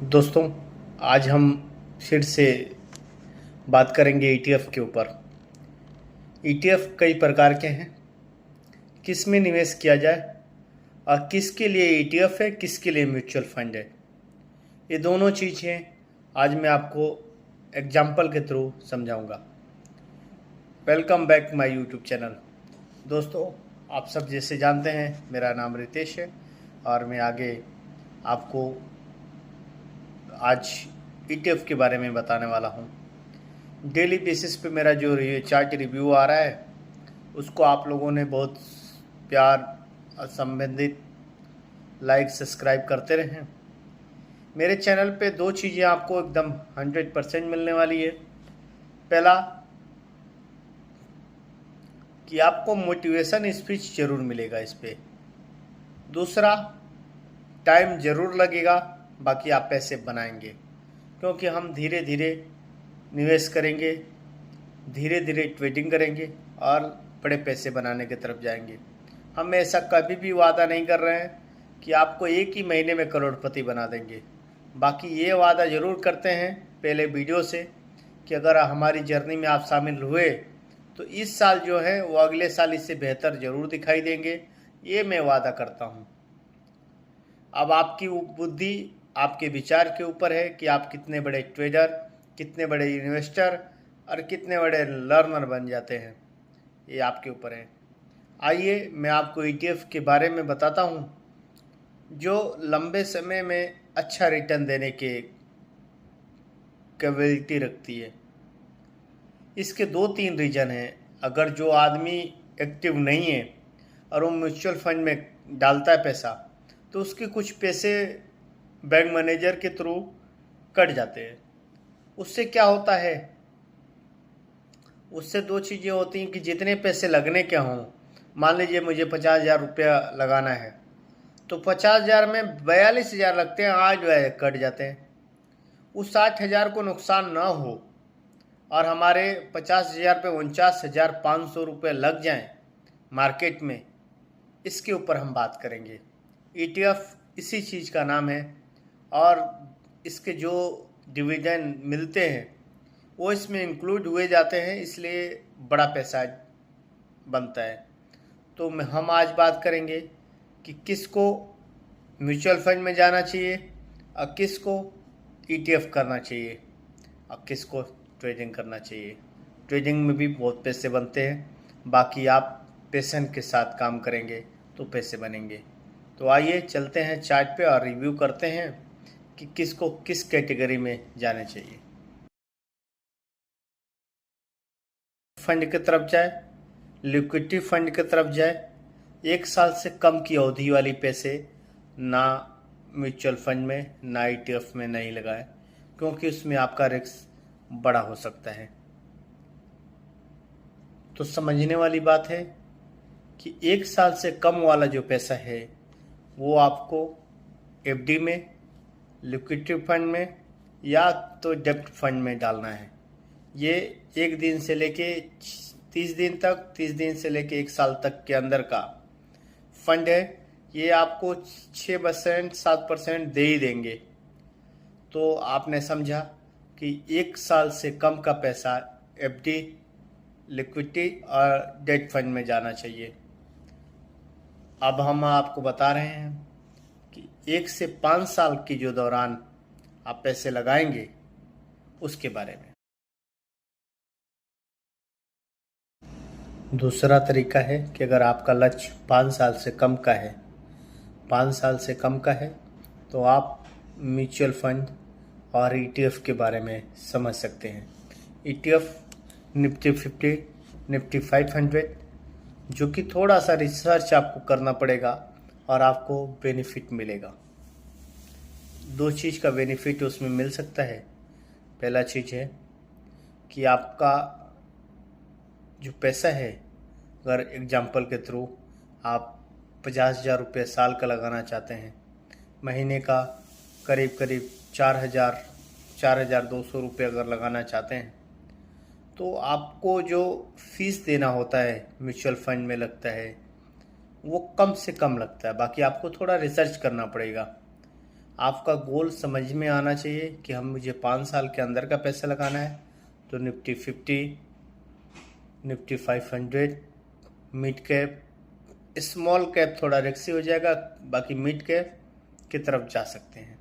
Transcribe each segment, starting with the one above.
दोस्तों, आज हम फिर से बात करेंगे ईटीएफ के ऊपर। ईटीएफ कई प्रकार के हैं, किस में निवेश किया जाए और किसके लिए ईटीएफ है, किसके लिए म्यूचुअल फंड है, ये दोनों चीज़ें आज मैं आपको एग्जाम्पल के थ्रू समझाऊंगा। Welcome back my YouTube channel. दोस्तों, आप सब जैसे जानते हैं मेरा नाम रितेश है और मैं आगे आपको आज ईटीएफ के बारे में बताने वाला हूँ। डेली बेसिस पे मेरा जो चार्ट रिव्यू आ रहा है उसको आप लोगों ने बहुत प्यार और संबंधित लाइक सब्सक्राइब करते रहें। मेरे चैनल पे दो चीज़ें आपको एकदम 100% मिलने वाली है। पहला कि आपको मोटिवेशन स्पीच ज़रूर मिलेगा इस पर। दूसरा, टाइम ज़रूर लगेगा, बाकी आप पैसे बनाएंगे, क्योंकि हम धीरे धीरे निवेश करेंगे, धीरे धीरे ट्रेडिंग करेंगे और बड़े पैसे बनाने की तरफ जाएंगे। हम ऐसा कभी भी वादा नहीं कर रहे हैं कि आपको एक ही महीने में करोड़पति बना देंगे। बाकी ये वादा ज़रूर करते हैं पहले वीडियो से कि अगर हमारी जर्नी में आप शामिल हुए तो इस साल जो है वो अगले साल इससे बेहतर ज़रूर दिखाई देंगे, ये मैं वादा करता हूँ। अब आपकी बुद्धि, आपके विचार के ऊपर है कि आप कितने बड़े ट्रेडर, कितने बड़े इन्वेस्टर और कितने बड़े लर्नर बन जाते हैं, ये आपके ऊपर है। आइए मैं आपको ईटीएफ के बारे में बताता हूँ जो लंबे समय में अच्छा रिटर्न देने के कैपेबिलिटी रखती है। इसके 2-3 रीज़न हैं। अगर जो आदमी एक्टिव नहीं है और वो म्यूचुअल फंड में डालता है पैसा, तो उसके कुछ पैसे बैंक मैनेजर के थ्रू कट जाते हैं। उससे क्या होता है, उससे दो चीज़ें होती हैं कि जितने पैसे लगने के हों, मान लीजिए मुझे 50,000 रुपया लगाना है तो 50,000 में 42,000 लगते हैं, आज वह कट जाते हैं। उस 60,000 को नुकसान ना हो और हमारे 50,000 पे 49,500 रुपये लग जाएं मार्केट में, इसके ऊपर हम बात करेंगे। ईटीएफ इसी चीज़ का नाम है और इसके जो डिविडेंड मिलते हैं वो इसमें इंक्लूड हुए जाते हैं, इसलिए बड़ा पैसा बनता है। तो हम आज बात करेंगे कि किसको म्यूचुअल फंड में जाना चाहिए और किसको ईटीएफ करना चाहिए और किसको ट्रेडिंग करना चाहिए। ट्रेडिंग में भी बहुत पैसे बनते हैं, बाकी आप पेशेंस के साथ काम करेंगे तो पैसे बनेंगे। तो आइए चलते हैं चार्ट पे और रिव्यू करते हैं कि किसको किस कैटेगरी में जाना चाहिए। फंड की तरफ जाए, लिक्विडिटी फंड की तरफ जाए। 1 साल से कम की अवधि वाली पैसे ना म्यूचुअल फंड में ना ईटीएफ में नहीं लगाएं, क्योंकि उसमें आपका रिस्क बड़ा हो सकता है। तो समझने वाली बात है कि 1 साल से कम वाला जो पैसा है वो आपको एफडी में, लिक्विडिटी फंड में या तो डेब्ट फंड में डालना है। ये 1 दिन से लेके 30 दिन तक, 30 दिन से लेके 1 साल तक के अंदर का फंड है। ये आपको 6% 7% दे ही देंगे। तो आपने समझा कि 1 साल से कम का पैसा एफडी, लिक्विडिटी और डेट फंड में जाना चाहिए। अब हम आपको बता रहे हैं कि 1 से 5 साल की जो दौरान आप पैसे लगाएंगे उसके बारे में। दूसरा तरीका है कि अगर आपका लक्ष्य 5 साल से कम का है, 5 साल से कम का है, तो आप म्यूचुअल फंड और ईटीएफ के बारे में समझ सकते हैं। ईटीएफ निफ्टी 50, निफ्टी 500, जो कि थोड़ा सा रिसर्च आपको करना पड़ेगा और आपको बेनिफिट मिलेगा। 2 चीज़ का बेनिफिट उसमें मिल सकता है। पहला चीज़ है कि आपका जो पैसा है, अगर एग्जाम्पल के थ्रू आप 50,000 रुपये साल का लगाना चाहते हैं, महीने का करीब करीब 4,200 रुपये अगर लगाना चाहते हैं, तो आपको जो फीस देना होता है म्यूचुअल फंड में लगता है वो कम से कम लगता है। बाकी आपको थोड़ा रिसर्च करना पड़ेगा। आपका गोल समझ में आना चाहिए कि मुझे 5 साल के अंदर का पैसा लगाना है, तो Nifty 50, Nifty 500, mid cap, small cap थोड़ा रिस्की हो जाएगा, बाकी मिड कैप की तरफ जा सकते हैं।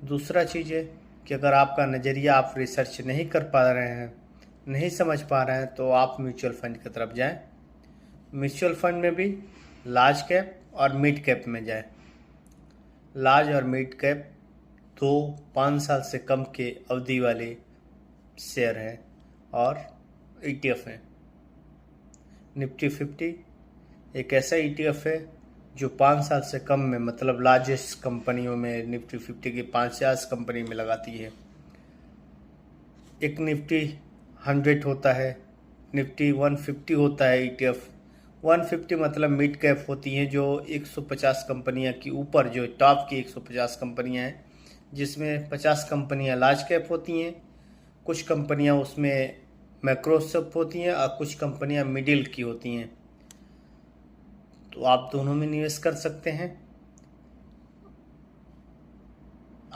दूसरा चीज़ है कि अगर आपका नज़रिया, आप रिसर्च नहीं कर पा रहे हैं, नहीं समझ पा रहे हैं, तो आप म्यूचुअल फंड की तरफ जाएं। म्यूचुअल फंड में भी लार्ज कैप और मिड कैप में जाएं। लार्ज और मिड कैप 5 साल से कम के अवधि वाले शेयर हैं और ETF हैं। निफ्टी 50 एक ऐसा ETF है जो 5 साल से कम में, मतलब लार्जेस्ट कंपनियों में, निफ्टी 50 की 50 कंपनी में लगाती है। एक निफ्टी 100 होता है, निफ्टी 150 होता है ETF। 150 मतलब मिड कैप होती हैं, जो 150 कंपनियां की ऊपर, जो टॉप की 150 कंपनियां हैं, जिसमें 50 कंपनियां लार्ज कैप होती हैं, कुछ कंपनियां उसमें मैक्रोसॉफ्ट होती हैं और कुछ कंपनियां मिडिल की होती हैं। तो आप दोनों में निवेश कर सकते हैं।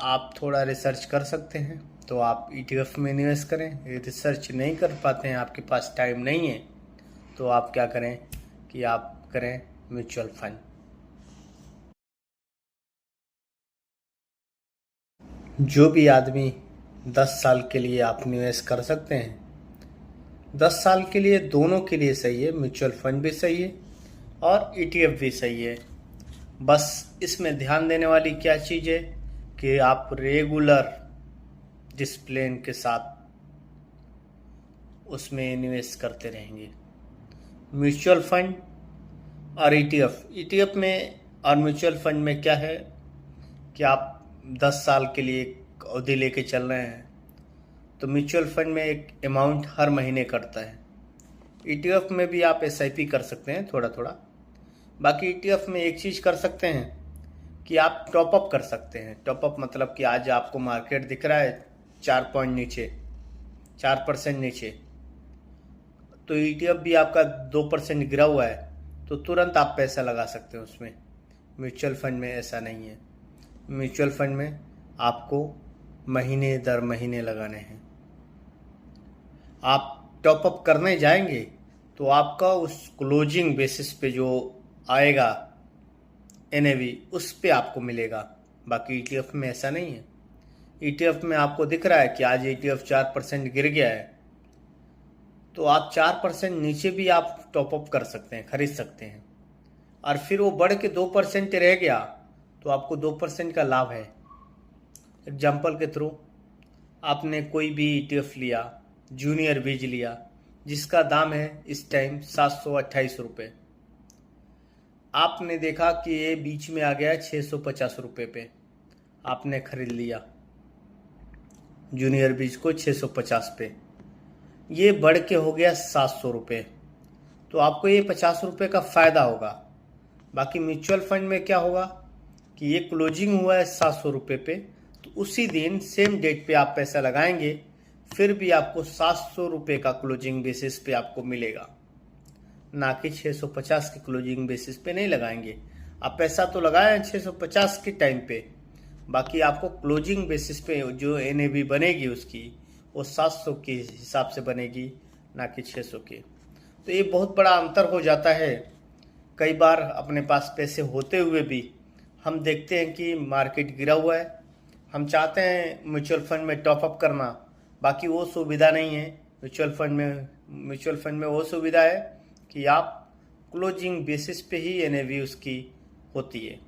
आप थोड़ा रिसर्च कर सकते हैं तो आप ETF में निवेश करें। रिसर्च नहीं कर पाते हैं, आपके पास टाइम नहीं है, तो आप क्या करें कि आप करें म्यूचुअल फंड। जो भी आदमी 10 साल के लिए आप निवेश कर सकते हैं, 10 साल के लिए दोनों के लिए सही है, म्यूचुअल फंड भी सही है और ETF भी सही है। बस इसमें ध्यान देने वाली क्या चीज़ है कि आप रेगुलर डिसिप्लिन के साथ उसमें निवेश करते रहेंगे। म्यूचुअल फंड और ETF में और म्यूचुअल फंड में क्या है कि आप 10 साल के लिए एक अवधि लेके चल रहे हैं, तो म्यूचुअल फंड में एक अमाउंट हर महीने कटता है। ETF में भी आप SIP कर सकते हैं थोड़ा थोड़ा। बाकी ETF में एक चीज़ कर सकते हैं कि आप टॉपअप कर सकते हैं। टॉपअप मतलब कि आज आपको मार्केट दिख रहा है 4% नीचे, 4% नीचे, तो ETF भी आपका 2% गिरा हुआ है, तो तुरंत आप पैसा लगा सकते हैं उसमें। म्यूचुअल फंड में ऐसा नहीं है। म्यूचुअल फंड में आपको महीने दर महीने लगाने हैं। आप टॉपअप करने जाएंगे तो आपका उस क्लोजिंग बेसिस पे जो आएगा NAV, उस पे आपको मिलेगा। बाकी ETF में ऐसा नहीं है। ETF में आपको दिख रहा है कि आज ETF 4% गिर गया है, तो आप 4% नीचे भी आप टॉपअप कर सकते हैं, खरीद सकते हैं, और फिर वो बढ़ के 2% रह गया तो आपको 2% का लाभ है। एग्जाम्पल के थ्रू आपने कोई भी ETF लिया, जूनियर बीज लिया, जिसका दाम है इस टाइम 728 रुपये। आपने देखा कि ये बीच में आ गया 650 रुपये पे, आपने खरीद लिया जूनियर बीज को 650 पे, ये बढ़ के हो गया 700 रुपये, तो आपको ये 50 रुपये का फ़ायदा होगा। बाकी म्यूचुअल फंड में क्या होगा कि ये क्लोजिंग हुआ है 700 रुपये पे, तो उसी दिन सेम डेट पे आप पैसा लगाएंगे, फिर भी आपको 700 रुपये का क्लोजिंग बेसिस पे आपको मिलेगा, ना कि 650 के क्लोजिंग बेसिस पे नहीं लगाएंगे। आप पैसा तो लगाएं 650 के टाइम पे, बाकी आपको क्लोजिंग बेसिस पे जो NAV बनेगी उसकी, वो 700 के हिसाब से बनेगी, ना कि 600 के। तो ये बहुत बड़ा अंतर हो जाता है। कई बार अपने पास पैसे होते हुए भी हम देखते हैं कि मार्केट गिरा हुआ है, हम चाहते हैं म्यूचुअल फंड में टॉपअप करना, बाकी वो सुविधा नहीं है म्यूचुअल फंड में वो सुविधा है कि आप क्लोजिंग बेसिस पे ही NAV उसकी होती है।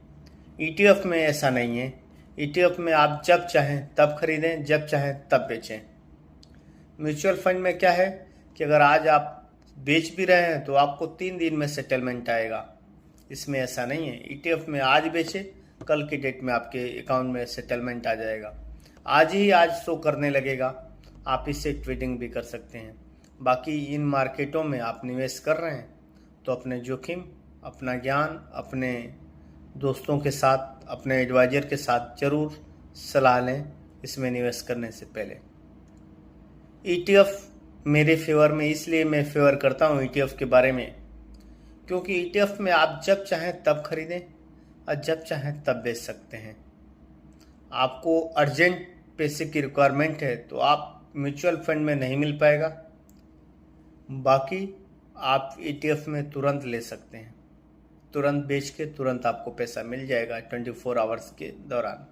ETF में ऐसा नहीं है। ETF में आप जब चाहें तब खरीदें, जब चाहें तब बेचें। म्यूचुअल फंड में क्या है कि अगर आज आप बेच भी रहे हैं तो आपको 3 दिन में सेटलमेंट आएगा। इसमें ऐसा नहीं है। ETF में आज बेचे, कल के डेट में आपके अकाउंट में सेटलमेंट आ जाएगा, आज शो करने लगेगा। आप इससे ट्रेडिंग भी कर सकते हैं। बाकी इन मार्केटों में आप निवेश कर रहे हैं तो अपने जोखिम, अपना ज्ञान, अपने दोस्तों के साथ, अपने एडवाइजर के साथ ज़रूर सलाह लें इसमें निवेश करने से पहले। ETF मेरे फेवर में, इसलिए मैं फेवर करता हूँ ETF के बारे में, क्योंकि ETF में आप जब चाहें तब खरीदें और जब चाहें तब बेच सकते हैं। आपको अर्जेंट पैसे की रिक्वायरमेंट है तो आप म्यूचुअल फंड में नहीं मिल पाएगा, बाकी आप ETF में तुरंत ले सकते हैं, तुरंत बेच के तुरंत आपको पैसा मिल जाएगा 24 आवर्स के दौरान।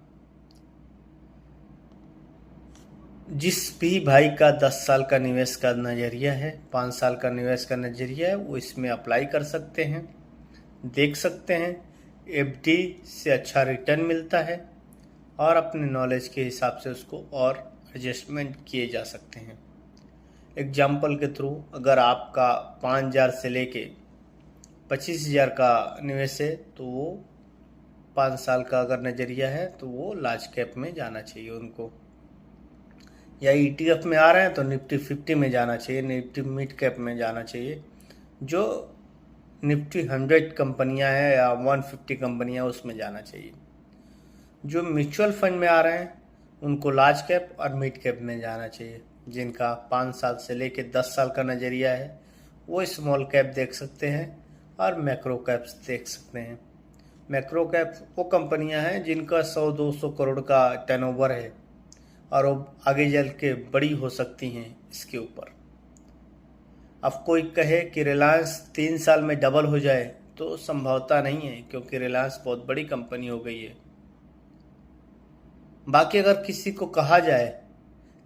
जिस भी भाई का 10 साल का निवेश का नज़रिया है, 5 साल का निवेश का नज़रिया है, वो इसमें अप्लाई कर सकते हैं। देख सकते हैं FD से अच्छा रिटर्न मिलता है और अपने नॉलेज के हिसाब से उसको और एडजस्टमेंट किए जा सकते हैं। एग्जाम्पल के थ्रू अगर आपका 5,000 से लेके 25,000 का निवेश है तो वो 5 साल का अगर नज़रिया है तो वो लार्ज कैप में जाना चाहिए उनको, या ETF में आ रहे हैं तो निफ्टी 50 में जाना चाहिए, निफ्टी मिड कैप में जाना चाहिए। जो निफ्टी 100 कंपनियां हैं या 150 कंपनियां उसमें जाना चाहिए। जो म्यूचुअल फंड में आ रहे हैं उनको लार्ज कैप और मिड कैप में जाना चाहिए। जिनका 5 साल से लेके 10 साल का नज़रिया है वो स्मॉल कैप देख सकते हैं और मैक्रो कैप्स देख सकते हैं। मैक्रो कैप वो कंपनियां हैं जिनका 100-200 करोड़ का टर्नओवर है और वो आगे चल के बड़ी हो सकती हैं इसके ऊपर। अब कोई कहे कि रिलायंस 3 साल में डबल हो जाए तो संभवता नहीं है, क्योंकि रिलायंस बहुत बड़ी कंपनी हो गई है। बाकी अगर किसी को कहा जाए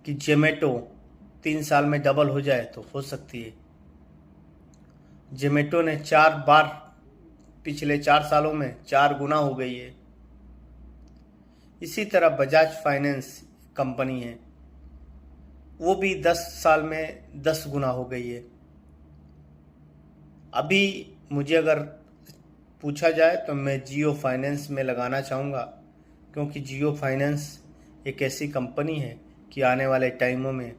कि जोमेटो 3 साल में डबल हो जाए तो हो सकती है। जोमेटो ने 4 बार पिछले 4 सालों में 4 गुना हो गई है। इसी तरह बजाज फाइनेंस कंपनी है, वो भी 10 साल में 10 गुना हो गई है। अभी मुझे अगर पूछा जाए तो मैं जियो फाइनेंस में लगाना चाहूँगा, क्योंकि जियो फाइनेंस एक ऐसी कंपनी है कि आने वाले टाइमों में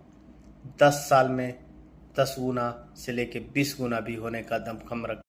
10 साल में 10 गुना से लेके 20 गुना भी होने का दमखम रख